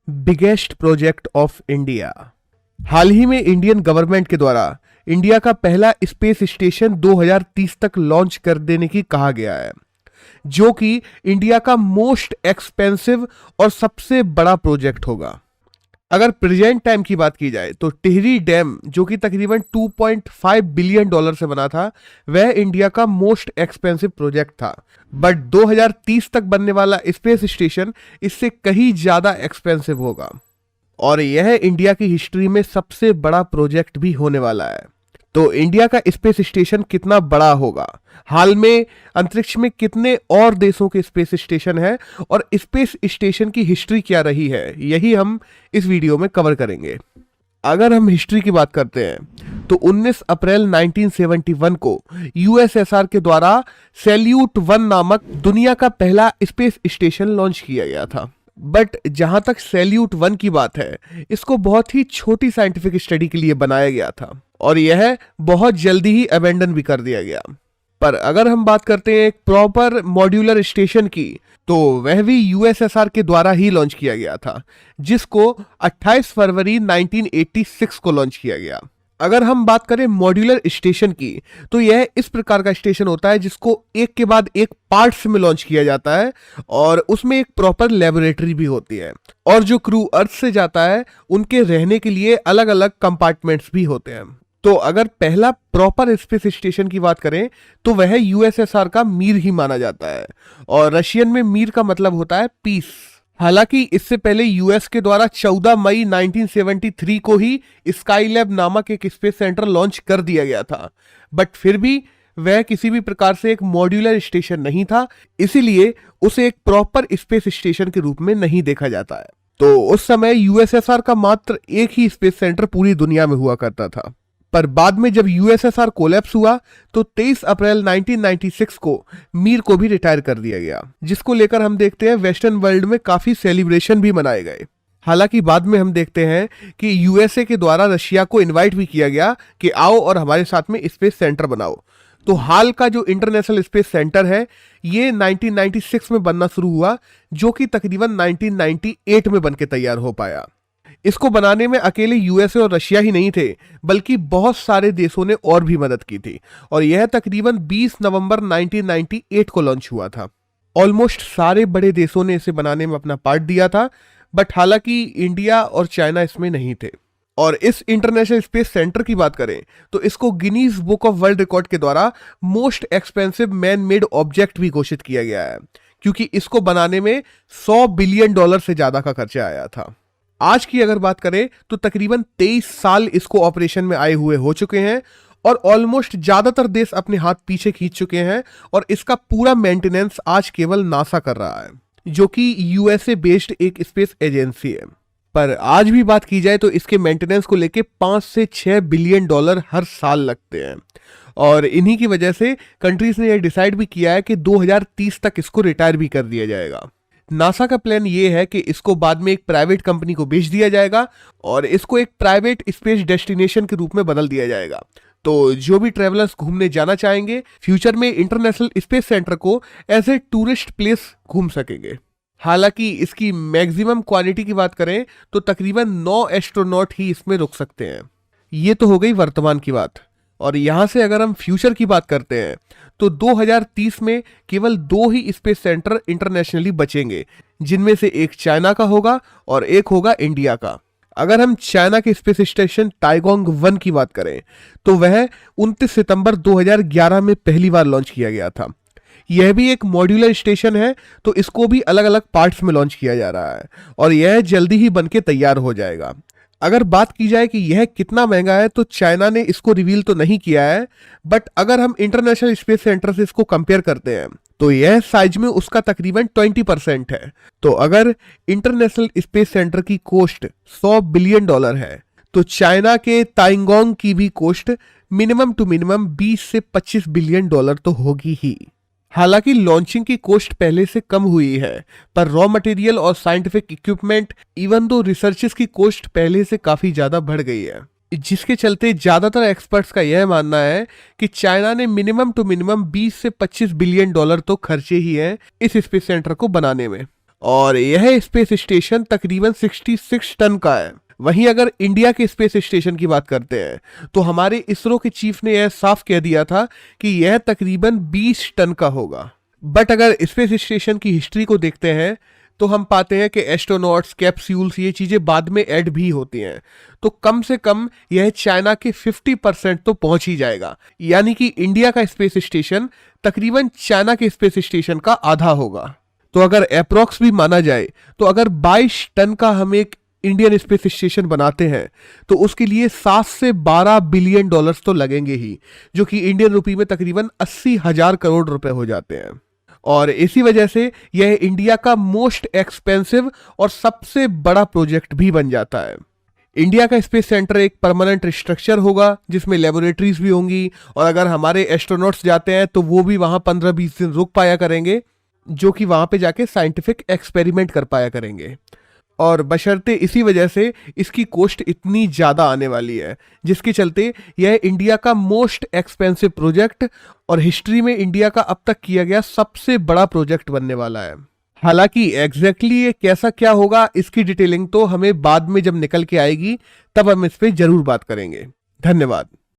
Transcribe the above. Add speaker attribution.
Speaker 1: Biggest project of India. हाल ही में इंडियन गवर्नमेंट के द्वारा इंडिया का पहला स्पेस स्टेशन 2030 तक लॉन्च कर देने की कहा गया है, जो कि इंडिया का मोस्ट एक्सपेंसिव और सबसे बड़ा प्रोजेक्ट होगा। अगर प्रेजेंट टाइम की बात की जाए तो टिहरी डैम, जो कि तकरीबन 2.5 बिलियन डॉलर से बना था, वह इंडिया का मोस्ट एक्सपेंसिव प्रोजेक्ट था। बट 2030 तक बनने वाला स्पेस स्टेशन इससे कहीं ज्यादा एक्सपेंसिव होगा और यह इंडिया की हिस्ट्री में सबसे बड़ा प्रोजेक्ट भी होने वाला है। तो इंडिया का स्पेस स्टेशन कितना बड़ा होगा, हाल में अंतरिक्ष में कितने और देशों के स्पेस स्टेशन है और स्पेस स्टेशन की हिस्ट्री क्या रही है, यही हम इस वीडियो में कवर करेंगे। अगर हम हिस्ट्री की बात करते हैं तो 19 अप्रैल 1971 को यूएसएसआर के द्वारा सैल्यूट 1 नामक दुनिया का पहला स्पेस स्टेशन लॉन्च किया गया था। बट जहां तक सैल्यूट 1 की बात है, इसको बहुत ही छोटी साइंटिफिक स्टडी के लिए बनाया गया था और यह बहुत जल्दी ही अबेंडन भी कर दिया गया। पर अगर हम बात करते हैं एक प्रॉपर मॉड्यूलर स्टेशन की, तो वह भी यूएसएसआर के द्वारा ही लॉन्च किया गया था, जिसको 28 फरवरी 1986 को लॉन्च किया गया। अगर हम बात करें मॉड्यूलर स्टेशन की, तो यह इस प्रकार का स्टेशन होता है जिसको एक के बाद एक पार्ट्स में लॉन्च किया जाता है और उसमें एक प्रॉपर लेबोरेटरी भी होती है और जो क्रू अर्थ से जाता है उनके रहने के लिए अलग अलग कंपार्टमेंट्स भी होते हैं। तो अगर पहला प्रॉपर स्पेस स्टेशन की बात करें तो वह यूएसएसआर का मीर ही माना जाता है और रशियन में मीर का मतलब होता है पीस। हालांकि इससे पहले यूएस के द्वारा 14 मई 1973 को ही स्काईलैब नामक एक स्पेस सेंटर लॉन्च कर दिया गया था, बट फिर भी वह किसी भी प्रकार से एक मॉड्यूलर स्टेशन नहीं था, इसीलिए उसे एक प्रॉपर स्पेस स्टेशन के रूप में नहीं देखा जाता है। तो उस समय यूएसएसआर का मात्र एक ही स्पेस सेंटर पूरी दुनिया में हुआ करता था। पर बाद में जब यूएसएसआर कोलैप्स हुआ तो 23 अप्रैल 1996 को मीर को भी रिटायर कर दिया गया, जिसको लेकर हम देखते हैं वेस्टर्न वर्ल्ड में काफी सेलिब्रेशन भी मनाए गए। हालांकि बाद में हम देखते हैं कि यूएसए के द्वारा रशिया को इनवाइट भी किया गया कि आओ और हमारे साथ में स्पेस सेंटर बनाओ। तो हाल का जो इंटरनेशनल स्पेस सेंटर है ये 1996 में बनना शुरू हुआ, जो कि तकरीबन 1998 में बनके तैयार हो पाया। इसको बनाने में अकेले यूएसए और रशिया ही नहीं थे, बल्कि बहुत सारे देशों ने और भी मदद की थी और यह तकरीबन 20 नवंबर 1998 को लॉन्च हुआ था। ऑलमोस्ट सारे बड़े देशों ने इसे बनाने में अपना पार्ट दिया था, बट हालांकि इंडिया और चाइना इसमें नहीं थे। और इस इंटरनेशनल स्पेस सेंटर की बात करें तो इसको Guinness book of world record के द्वारा most expensive man made object भी घोषित किया गया है, क्योंकि इसको बनाने में $100 बिलियन से ज्यादा का खर्चा आया था। आज की अगर बात करें तो तकरीबन 23 साल इसको ऑपरेशन में आए हुए हो चुके हैं और ऑलमोस्ट ज्यादातर देश अपने हाथ पीछे खींच चुके हैं और इसका पूरा मेंटेनेंस आज केवल नासा कर रहा है, जो कि यूएसए बेस्ड एक स्पेस एजेंसी है। पर आज भी बात की जाए तो इसके मेंटेनेंस को लेके 5 से 6 बिलियन डॉलर हर साल लगते हैं और इन्हीं की वजह से कंट्रीज ने यह डिसाइड भी किया है कि 2030 तक इसको रिटायर भी कर दिया जाएगा। नासा का प्लान ये है कि इसको बाद में एक प्राइवेट कंपनी को बेच दिया जाएगा और इसको एक प्राइवेट स्पेस डेस्टिनेशन के रूप में बदल दिया जाएगा। तो जो भी ट्रेवलर्स घूमने जाना चाहेंगे फ्यूचर में इंटरनेशनल स्पेस सेंटर को एज ए टूरिस्ट प्लेस घूम सकेंगे। हालांकि इसकी मैक्सिमम क्वालिटी की बात करें तो तकरीबन 9 एस्ट्रोनॉट ही इसमें रुक सकते हैं। ये तो हो गई वर्तमान की बात, और यहां से अगर हम फ्यूचर की बात करते हैं तो 2030 में केवल 2 ही स्पेस सेंटर इंटरनेशनली बचेंगे, जिनमें से एक चाइना का होगा और एक होगा इंडिया का। अगर हम चाइना के स्पेस स्टेशन टाइगोंग 1 की बात करें तो वह 29 सितंबर 2011 में पहली बार लॉन्च किया गया था। यह भी एक मॉड्यूलर स्टेशन है, तो इसको भी अलग अलग पार्ट्स में लॉन्च किया जा रहा है और यह जल्दी ही बनके तैयार हो जाएगा। अगर बात की जाए कि यह कितना महंगा है तो चाइना ने इसको रिवील तो नहीं किया है, बट अगर हम इंटरनेशनल स्पेस सेंटर से इसको कंपेयर करते हैं तो यह साइज में उसका तकरीबन 20% है। तो अगर इंटरनेशनल स्पेस सेंटर की कॉस्ट $100 बिलियन है तो चाइना के ताइंगोंग की भी कॉस्ट मिनिमम टू मिनिमम 20 से 25 बिलियन डॉलर तो होगी ही। हालांकि लॉन्चिंग की कॉस्ट पहले से कम हुई है, पर रॉ मटेरियल और scientific equipment even though researches की कॉस्ट पहले से काफी ज्यादा बढ़ गई है, जिसके चलते ज्यादातर एक्सपर्ट्स का यह मानना है कि चाइना ने मिनिमम टू मिनिमम 20 से 25 बिलियन डॉलर तो खर्चे ही हैं इस स्पेस सेंटर को बनाने में। और यह स्पेस स्टेशन तकरीबन 66 टन का है। वहीं अगर इंडिया के स्पेस स्टेशन की बात करते हैं तो हमारे इसरो के चीफ ने यह साफ कह दिया था कि यह तकरीबन 20 टन का होगा। बट अगर स्पेस स्टेशन की हिस्ट्री को देखते हैं तो हम पाते हैं कि एस्ट्रोनॉट्स, कैप्सूल्स, ये चीजें बाद में ऐड भी होती हैं, तो कम से कम यह चाइना के 50% तो पहुंच ही जाएगा। यानी कि इंडिया का स्पेस स्टेशन तकरीबन चाइना के स्पेस स्टेशन का आधा होगा। तो अगर अप्रोक्स भी माना जाए तो अगर 22 टन का हम एक इंडियन स्पेस स्टेशन बनाते हैं तो उसके लिए 7 से 12 बिलियन डॉलर्स तो लगेंगे ही, जो कि इंडियन रुपी में तकरीबन 80,000 करोड़ रुपए हो जाते हैं। और इसी वजह से यह इंडिया का मोस्ट एक्सपेंसिव और सबसे बड़ा प्रोजेक्ट भी बन जाता है। इंडिया का स्पेस सेंटर एक परमानेंट स्ट्रक्चर होगा जिसमें लेबोरेटरीज भी होंगी, और अगर हमारे एस्ट्रोनॉट्स जाते हैं तो वो भी वहां 15-20 दिन रुक पाया करेंगे, जो कि वहां पे जाके साइंटिफिक एक्सपेरिमेंट कर पाया करेंगे। और बशर्ते इसी वजह से इसकी कॉस्ट इतनी ज़्यादा आने वाली है, जिसके चलते यह इंडिया का मोस्ट एक्सपेंसिव प्रोजेक्ट और हिस्ट्री में इंडिया का अब तक किया गया सबसे बड़ा प्रोजेक्ट बनने वाला है। हालांकि एग्जैक्टली ये कैसा क्या होगा इसकी डिटेलिंग तो हमें बाद में जब निकल के आएगी तब हम इस पर जरूर बात करेंगे। धन्यवाद।